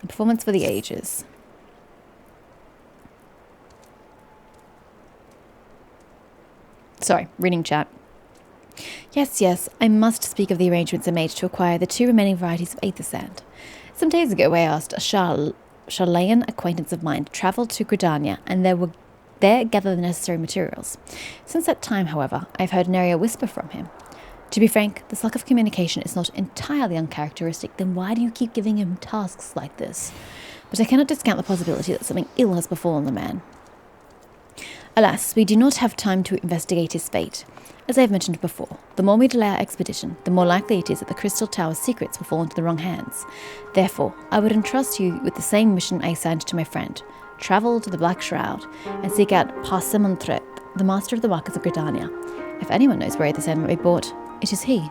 A performance for the ages. Sorry, reading chat. Yes, I must speak of the arrangements I made to acquire the 2 remaining varieties of aether sand. Some days ago I asked a Charlayan acquaintance of mine to travel to Gridania and there gather the necessary materials. Since that time, however, I have heard nary a whisper from him. To be frank, this lack of communication is not entirely uncharacteristic. Then why do you keep giving him tasks like this? But I cannot discount the possibility that something ill has befallen the man. Alas, we do not have time to investigate his fate. As I have mentioned before, the more we delay our expedition, the more likely it is that the Crystal Tower's secrets will fall into the wrong hands. Therefore, I would entrust you with the same mission I assigned to my friend. Travel to the Black Shroud and seek out Parsemontrep, the master of the markets of Gridania. If anyone knows where the sand might be bought, it is he.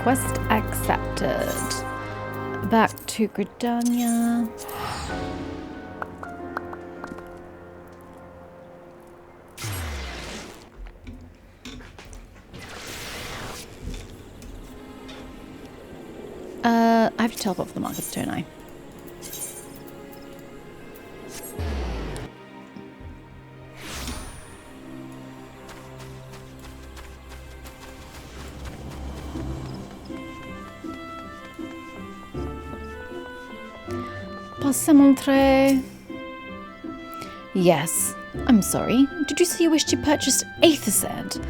Quest accepted. Back to Gridania. I have to teleport for the markets, don't I? Passemontre. Yes, I'm sorry. Did you say you wished to purchase aether sand?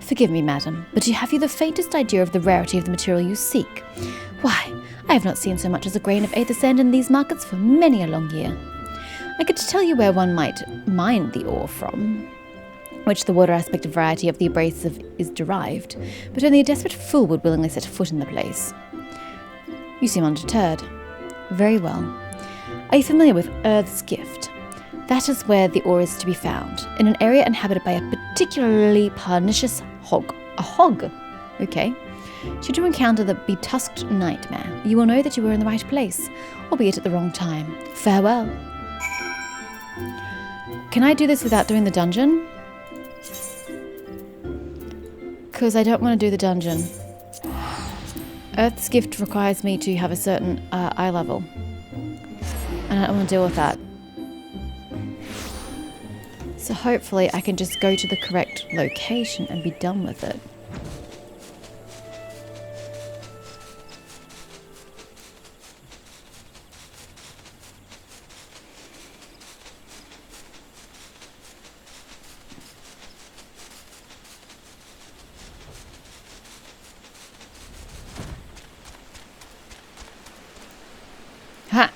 Forgive me, madam, but have you the faintest idea of the rarity of the material you seek? Why, I have not seen so much as a grain of aether sand in these markets for many a long year. I could tell you where one might mine the ore from, which the water aspect of variety of the abrasive is derived, but only a desperate fool would willingly set foot in the place. You seem undeterred. Very well. Are you familiar with Earth's Gift? That is where the ore is to be found, in an area inhabited by a particularly pernicious hog. A hog? Okay. Should you encounter the betusked nightmare, you will know that you were in the right place, albeit at the wrong time. Farewell. Can I do this without doing the dungeon? Because I don't want to do the dungeon. Earth's Gift requires me to have a certain eye level. And I don't want to deal with that. So hopefully I can just go to the correct location and be done with it. Ha!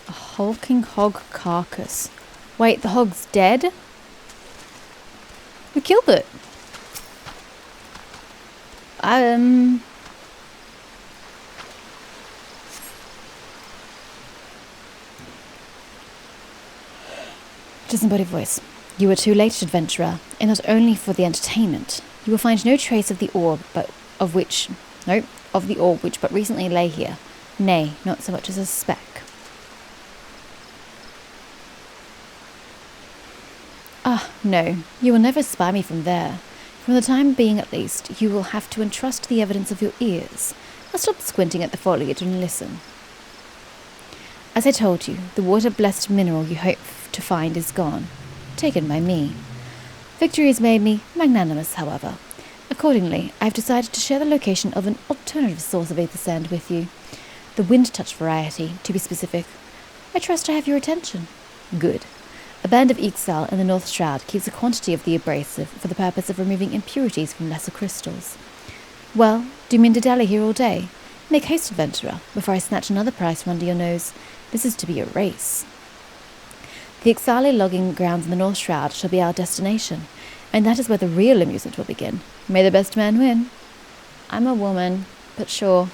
A hulking hog carcass. Wait, the hog's dead? Who killed it? Disembodied voice. You are too late, adventurer, and not only for the entertainment. You will find no trace of the ore, of the ore which but recently lay here. Nay, not so much as a speck. Ah, no, you will never spy me from there. For the time being at least, you will have to entrust the evidence of your ears. Now stop squinting at the foliage and listen. As I told you, the water-blessed mineral you hope to find is gone, taken by me. Victory has made me magnanimous, however. Accordingly, I have decided to share the location of an alternative source of aether sand with you. The wind-touch variety, to be specific. I trust I have your attention. Good. A band of Ixal in the North Shroud keeps a quantity of the abrasive for the purpose of removing impurities from lesser crystals. Well, do you mean to dally here all day? Make haste, adventurer, before I snatch another prize from under your nose. This is to be a race. The Ixali logging grounds in the North Shroud shall be our destination, and that is where the real amusement will begin. May the best man win. I'm a woman, but sure.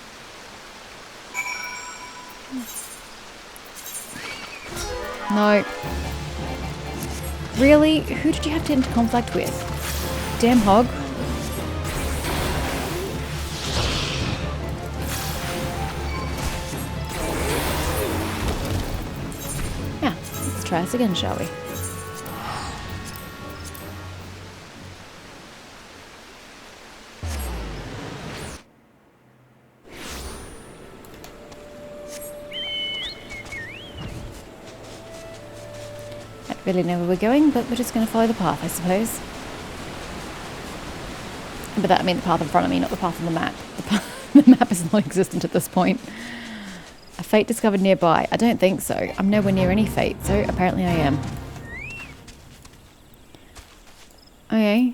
No. Really? Who did you have to enter conflict with? Damn hog. Yeah, let's try this again, shall we? Really know where we're going, but we're just going to follow the path, I suppose. But that, I mean the path in front of me, not the path on the map. The map is non-existent at this point. A fate discovered nearby. I don't think so. I'm nowhere near any fate, so apparently I am. Okay.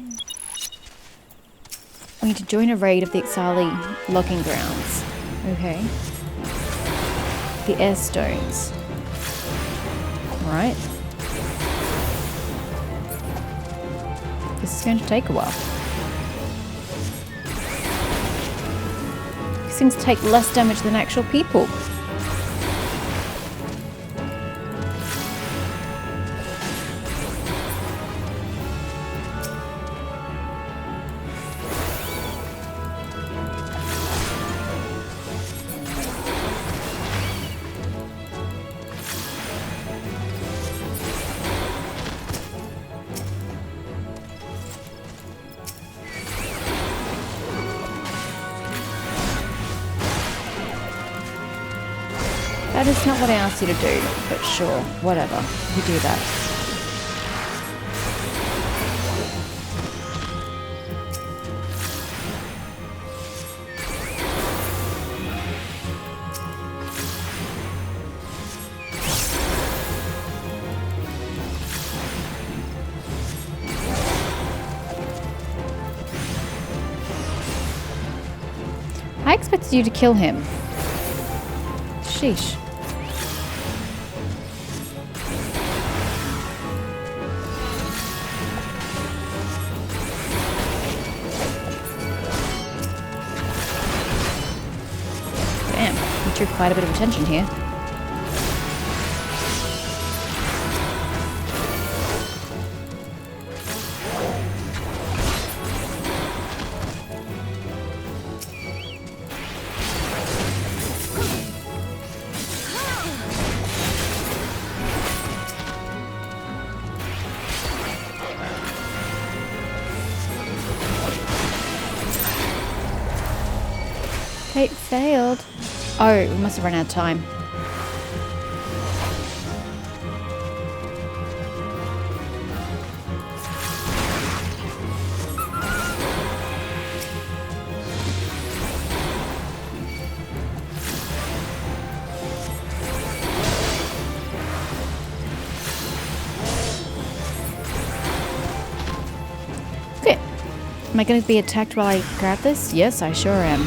We need to join a raid of the XIV logging grounds. Okay. The air stones. Alright. This is going to take a while. These things take less damage than actual people. That is not what I asked you to do, but sure, whatever. You do that. I expected you to kill him. Sheesh. Drew quite a bit of attention here. Kate failed. Oh, we must have run out of time. Okay. Am I going to be attacked while I grab this? Yes, I sure am.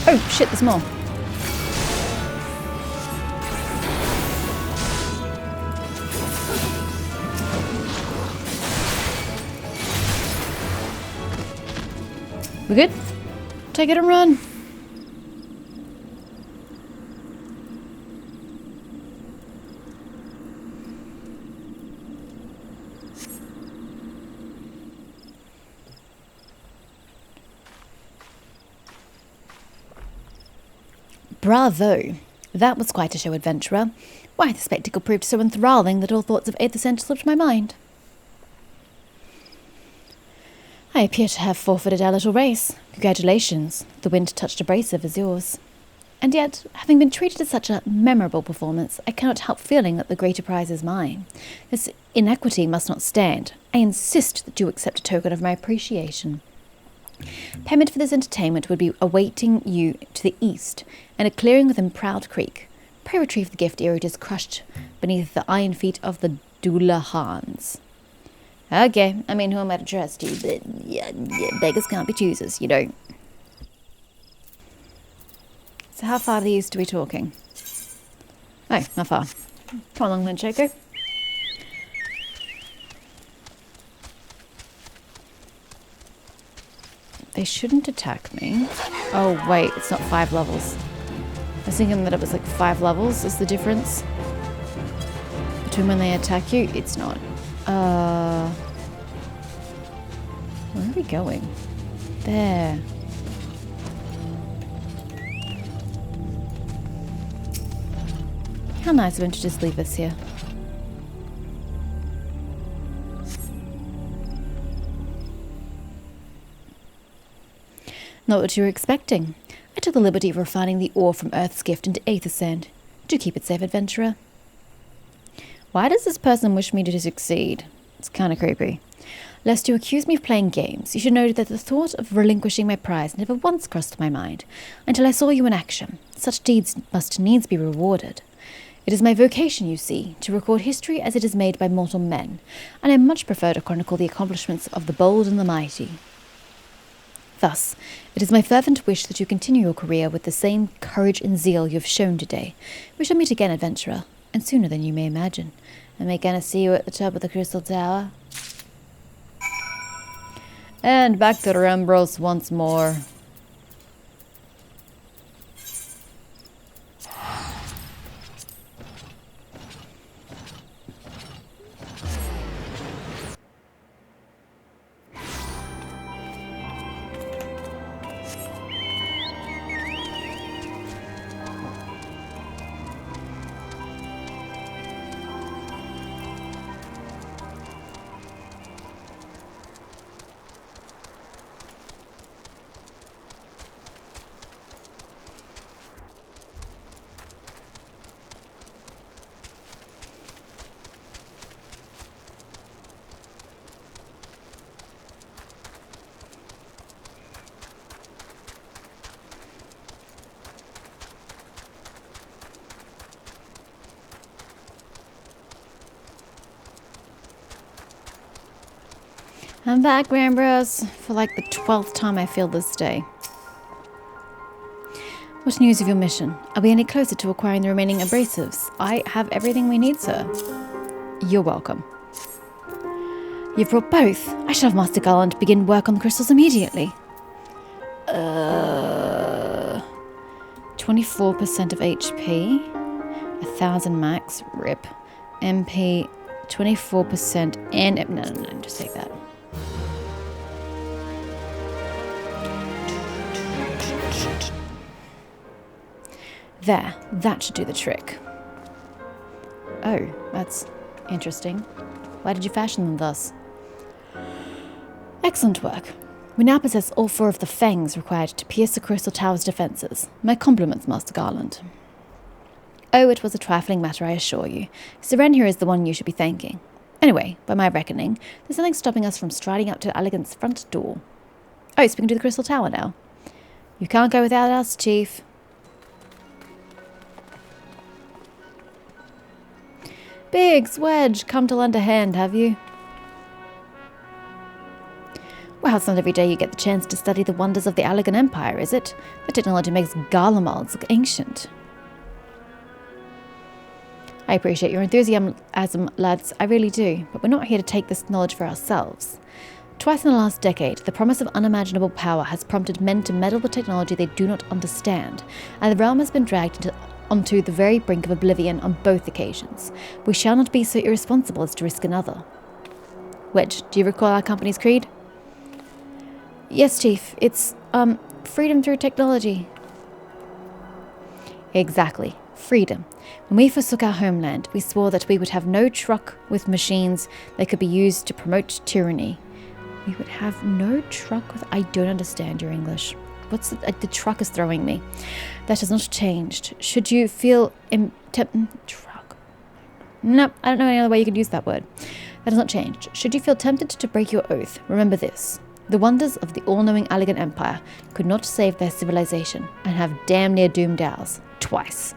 Oh shit, there's more. We good? Take it and run. Bravo! That was quite a show, adventurer. Why, the spectacle proved so enthralling that all thoughts of 8th Ascent slipped my mind. I appear to have forfeited our little race. Congratulations. The wind touched abrasive as yours. And yet, having been treated to such a memorable performance, I cannot help feeling that the greater prize is mine. This inequity must not stand. I insist that you accept a token of my appreciation. Payment for this entertainment would be awaiting you to the east, in a clearing within Proud Creek. Pray retrieve the gift ere it is crushed beneath the iron feet of the Doolahans. Okay, I mean, who am I to trust you? But yeah, beggars can't be choosers, you know. So how far to the east are we talking? Oh, not far. Come along then, Choco. They shouldn't attack me. Oh, wait, it's not 5 levels. I was thinking that it was like 5 levels is the difference between when they attack you. It's not. Where are we going? There. How nice of him to just leave us here. Not what you were expecting. I took the liberty of refining the ore from Earth's gift into aether sand. Do keep it safe, adventurer. Why does this person wish me to succeed? It's kind of creepy. Lest you accuse me of playing games, you should know that the thought of relinquishing my prize never once crossed my mind, until I saw you in action. Such deeds must needs be rewarded. It is my vocation, you see, to record history as it is made by mortal men, and I much prefer to chronicle the accomplishments of the bold and the mighty. Thus, it is my fervent wish that you continue your career with the same courage and zeal you have shown today. We shall meet again, adventurer, and sooner than you may imagine. I may gonna see you at the top of the Crystal Tower. And back to Rembros once more. I'm back, Rambros, for like the 12th time I feel this day. What news of your mission? Are we any closer to acquiring the remaining abrasives? I have everything we need, sir. You're welcome. You've brought both. I shall have Master Garland begin work on the crystals immediately. 24% of HP. 1,000 max. Rip. MP. 24% and... No, just take that. There, that should do the trick. Oh, that's interesting. Why did you fashion them thus? Excellent work. We now possess all 4 of the fangs required to pierce the Crystal Tower's defences. My compliments, Master Garland. Oh, it was a trifling matter, I assure you. Seren here is the one you should be thanking. Anyway, by my reckoning, there's nothing stopping us from striding up to Elegant's front door. Oh, speaking to the Crystal Tower now. You can't go without us, Chief. Biggs, Wedge, come to lend a hand, have you? Well, it's not every day you get the chance to study the wonders of the Allegan Empire, is it? The technology makes Garlemald look ancient. I appreciate your enthusiasm, lads, I really do, but we're not here to take this knowledge for ourselves. Twice in the last decade, the promise of unimaginable power has prompted men to meddle with technology they do not understand, and the realm has been dragged onto the very brink of oblivion on both occasions. We shall not be so irresponsible as to risk another. Wedge, do you recall our company's creed? Yes, Chief. It's, freedom through technology. Exactly. Freedom. When we forsook our homeland, we swore that we would have no truck with machines that could be used to promote tyranny. We would have no truck with... I don't understand your English. What's the truck is throwing me. That has not changed. Should you feel truck? Nope, I don't know any other way you could use that word. That has not changed. Should you feel tempted to break your oath, remember this. The wonders of the all-knowing Allegan Empire could not save their civilization and have damn near doomed ours. Twice.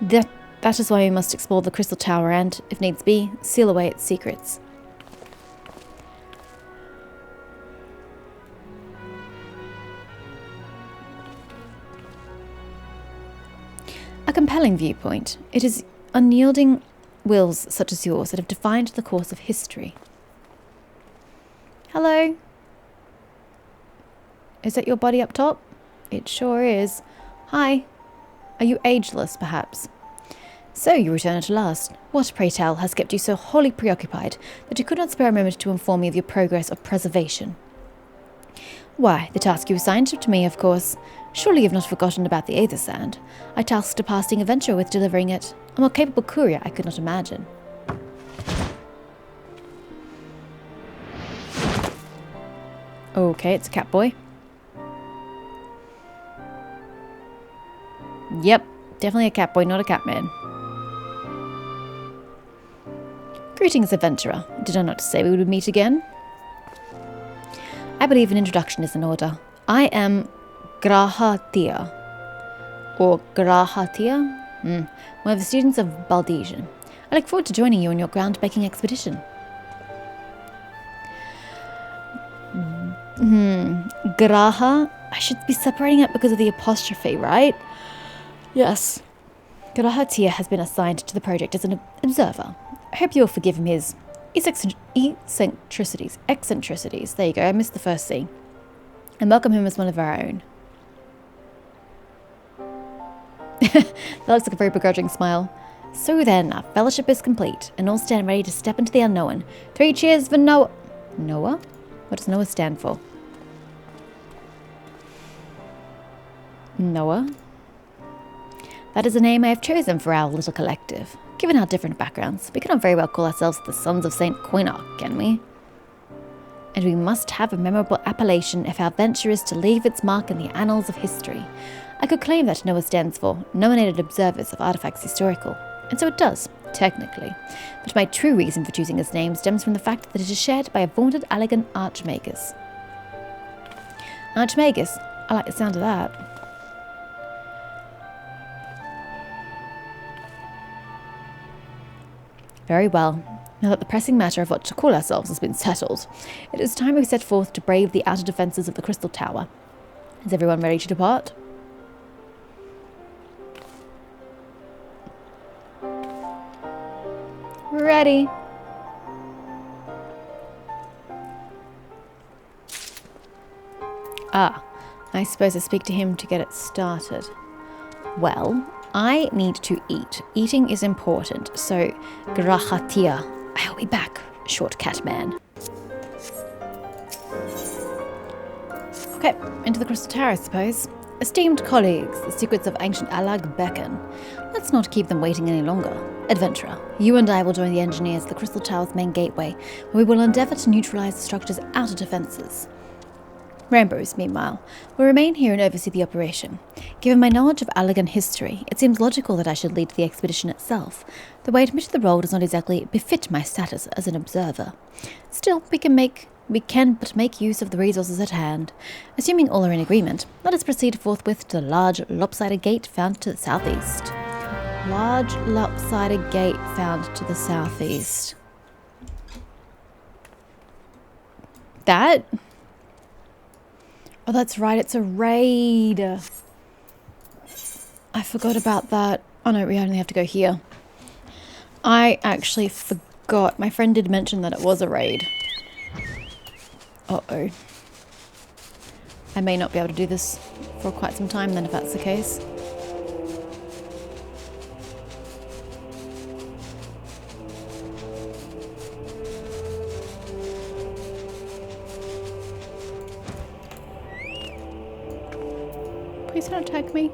That is why we must explore the Crystal Tower and, if needs be, seal away its secrets. A compelling viewpoint. It is unyielding wills such as yours that have defined the course of history. Hello? Is that your body up top? It sure is. Hi. Are you ageless, perhaps? So you return at last. What, pray tell, has kept you so wholly preoccupied that you could not spare a moment to inform me of your progress or preservation? Why, the task you assigned to me, of course. Surely you've not forgotten about the aether sand. I tasked a passing adventurer with delivering it. A more capable courier I could not imagine. Okay, it's a cat boy. Yep, definitely a cat boy, not a cat man. Greetings, adventurer. Did I not say we would meet again? I believe an introduction is in order. I am Grahatia. Or Grahatia? One of the students of Baldesian. I look forward to joining you on your groundbreaking expedition. Graha? I should be separating it because of the apostrophe, right? Yes. Grahatia has been assigned to the project as an observer. I hope you'll forgive him his eccentricities. There you go, I missed the first C. And welcome him as one of our own. That looks like a very begrudging smile. So then, our fellowship is complete, and all stand ready to step into the unknown. 3 cheers for Noah. Noah? What does Noah stand for? Noah? That is the name I have chosen for our little collective. Given our different backgrounds, we cannot very well call ourselves the Sons of St. Coinarch, can we? And we must have a memorable appellation if our venture is to leave its mark in the annals of history. I could claim that NOAA stands for Nominated Observers of Artifacts Historical, and so it does, technically. But my true reason for choosing this name stems from the fact that it is shared by a vaunted elegant archmagus. Archmagus? I like the sound of that. Very well. Now that the pressing matter of what to call ourselves has been settled, it is time we set forth to brave the outer defences of the Crystal Tower. Is everyone ready to depart? Ready. I suppose I speak to him to get it started. Well, I need to eat. Eating is important, so Grahatia. I'll be back, short cat man. Okay, into the Crystal Tower, I suppose. Esteemed colleagues, the secrets of ancient Alag beckon. Let's not keep them waiting any longer. Adventurer, you and I will join the engineers at the Crystal Tower's main gateway, where we will endeavour to neutralise the structure's outer defences. Rainbows, meanwhile, will remain here and oversee the operation. Given my knowledge of Allagan history, it seems logical that I should lead the expedition itself, though I admit the role does not exactly befit my status as an observer. Still, we can but make use of the resources at hand. Assuming all are in agreement, let us proceed forthwith to the large, lopsided gate found to the southeast. Large, lopsided gate found to the southeast. That? Oh, that's right, it's a raid. I forgot about that. Oh no, we only have to go here. I actually forgot. My friend did mention that it was a raid. Uh-oh. I may not be able to do this for quite some time then, if that's the case. Please don't attack me.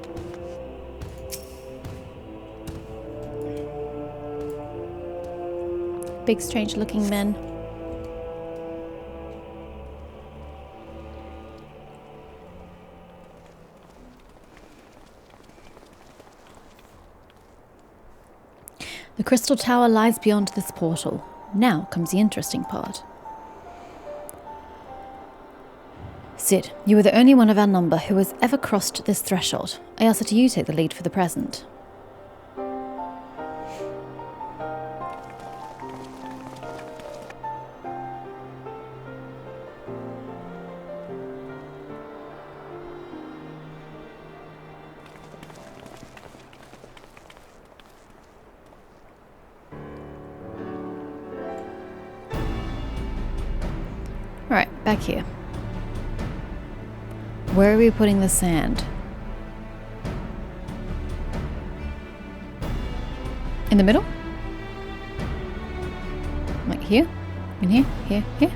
Big, strange-looking men. The Crystal Tower lies beyond this portal. Now comes the interesting part. Sid, you are the only one of our number who has ever crossed this threshold. I ask that you take the lead for the present. Alright, back here. Where are we putting the sand? In the middle? Like here? In here? Here? Here?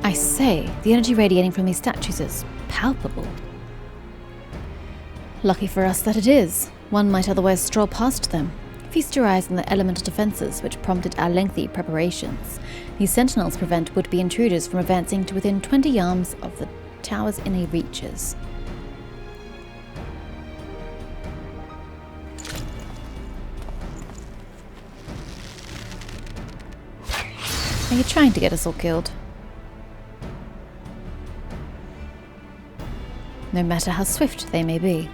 I say, the energy radiating from these statues is palpable. Lucky for us that it is. One might otherwise stroll past them. Feast your eyes on the elemental defences which prompted our lengthy preparations. These sentinels prevent would-be intruders from advancing to within 20 yards of the tower's inner reaches. Are you trying to get us all killed? No matter how swift they may be.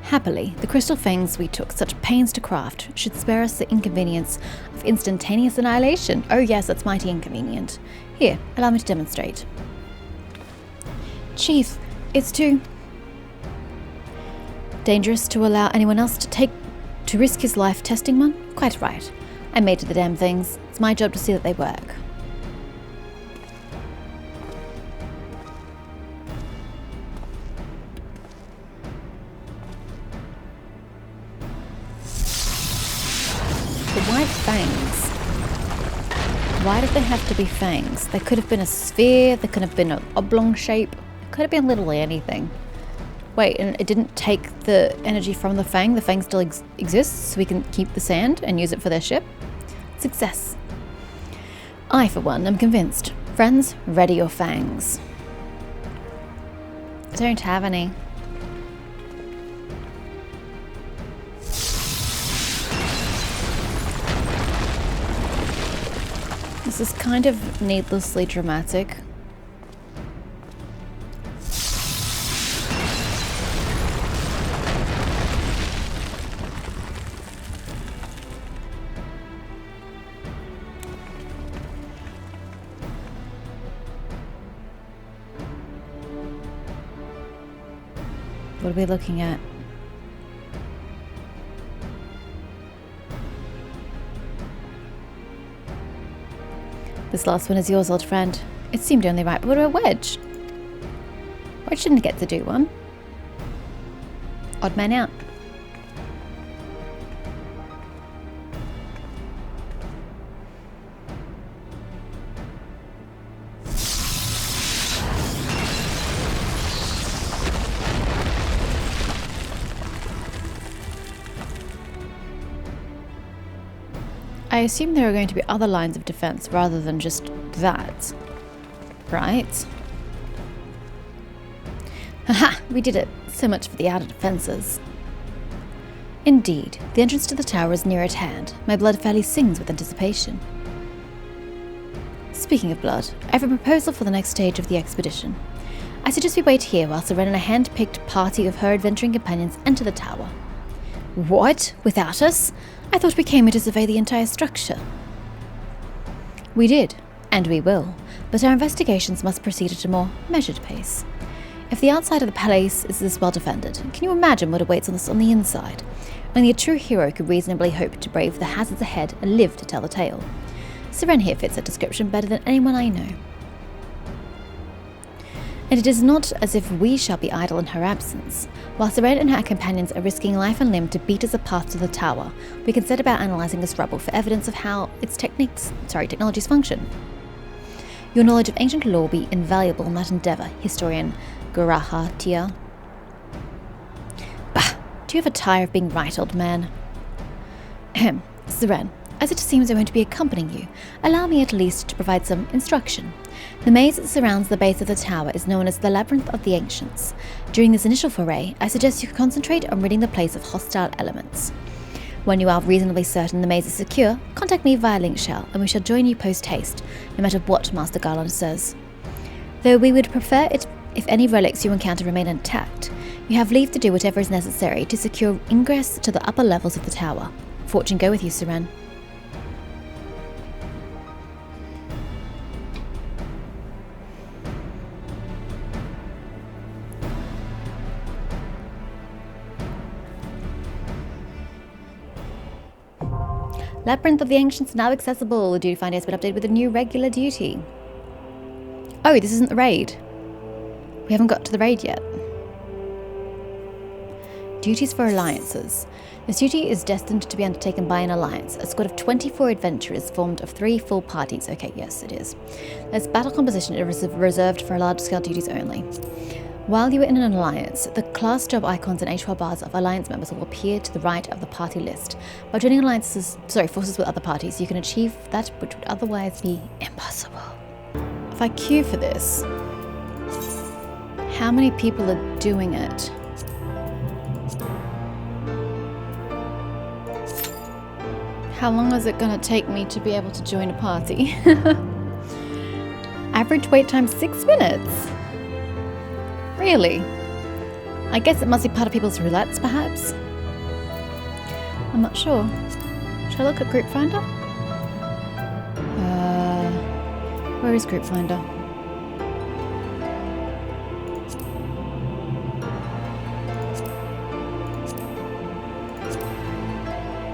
Happily, the crystal fangs we took such pains to craft should spare us the inconvenience of instantaneous annihilation. Oh yes, that's mighty inconvenient. Here, allow me to demonstrate. Chief, it's too dangerous to allow anyone else to risk his life testing one? Quite right. I made the damn things. It's my job to see that they work. The white fangs. Why did they have to be fangs? They could have been a sphere, they could have been an oblong shape, it could have been literally anything. Wait, and it didn't take the energy from the fang? The fang still exists, so we can keep the sand and use it for their ship? Success. I, for one, am convinced. Friends, ready your fangs. I don't have any. This is kind of needlessly dramatic. What are we looking at? This last one is yours, old friend. It seemed only right, but what about Wedge? Wedge didn't get to do one. Odd man out. I assume there are going to be other lines of defense rather than just that, right? Haha, we did it. So much for the outer defenses. Indeed, the entrance to the tower is near at hand. My blood fairly sings with anticipation. Speaking of blood, I have a proposal for the next stage of the expedition. I suggest we wait here while Seren and a hand-picked party of her adventuring companions enter the tower. What? Without us? I thought we came here to survey the entire structure. We did, and we will, but our investigations must proceed at a more measured pace. If the outside of the palace is this well defended, can you imagine what awaits us on the inside? Only a true hero could reasonably hope to brave the hazards ahead and live to tell the tale. Seren here fits that description better than anyone I know. And it is not as if we shall be idle in her absence. While Seren and her companions are risking life and limb to beat us a path to the tower, we can set about analysing this rubble for evidence of how its technologies function. Your knowledge of ancient lore will be invaluable in that endeavour, historian Gurahatia. Bah! Do you ever tire of being right, old man? Ahem. Seren, as it seems I'm going to be accompanying you, allow me at least to provide some instruction. The maze that surrounds the base of the tower is known as the Labyrinth of the Ancients. During this initial foray, I suggest you concentrate on ridding the place of hostile elements. When you are reasonably certain the maze is secure, contact me via link shell, and we shall join you post-haste, no matter what Master Garland says. Though we would prefer it if any relics you encounter remain intact, you have leave to do whatever is necessary to secure ingress to the upper levels of the tower. Fortune go with you, Seren. Labyrinth of the Ancients now accessible. The duty finder has been updated with a new regular duty. Oh, this isn't the raid. We haven't got to the raid yet. Duties for alliances. This duty is destined to be undertaken by an alliance. A squad of 24 adventurers formed of 3 full parties. Okay, yes, it is. This battle composition is reserved for large-scale duties only. While you are in an alliance, the class job icons and HR bars of alliance members will appear to the right of the party list. By joining forces with other parties, you can achieve that which would otherwise be impossible. If I queue for this, how many people are doing it? How long is it going to take me to be able to join a party? Average wait time 6 minutes. Really? I guess it must be part of people's roulettes, perhaps? I'm not sure. Should I look at Group Finder? Where is Group Finder?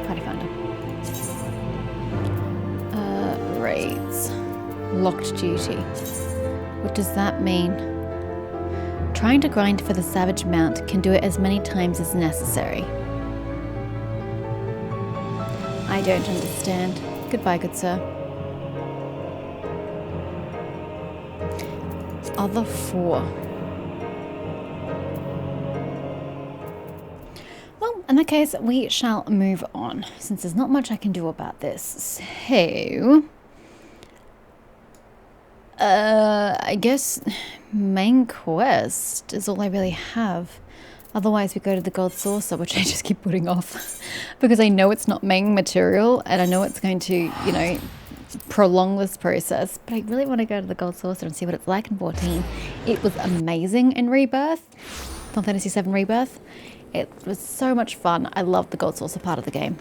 Party Finder. Raids. Locked duty. What does that mean? Trying to grind for the Savage Mount can do it as many times as necessary. I don't understand. Goodbye, good sir. Other 4. Well, in that case, we shall move on, since there's not much I can do about this. So, I guess main quest is all I really have. Otherwise, we go to the Gold Saucer, which I just keep putting off because I know it's not main material and I know it's going to, you know, prolong this process. But I really want to go to the Gold Saucer and see what it's like in 14. It was amazing in Rebirth, Final Fantasy VII Rebirth. It was so much fun. I loved the Gold Saucer part of the game.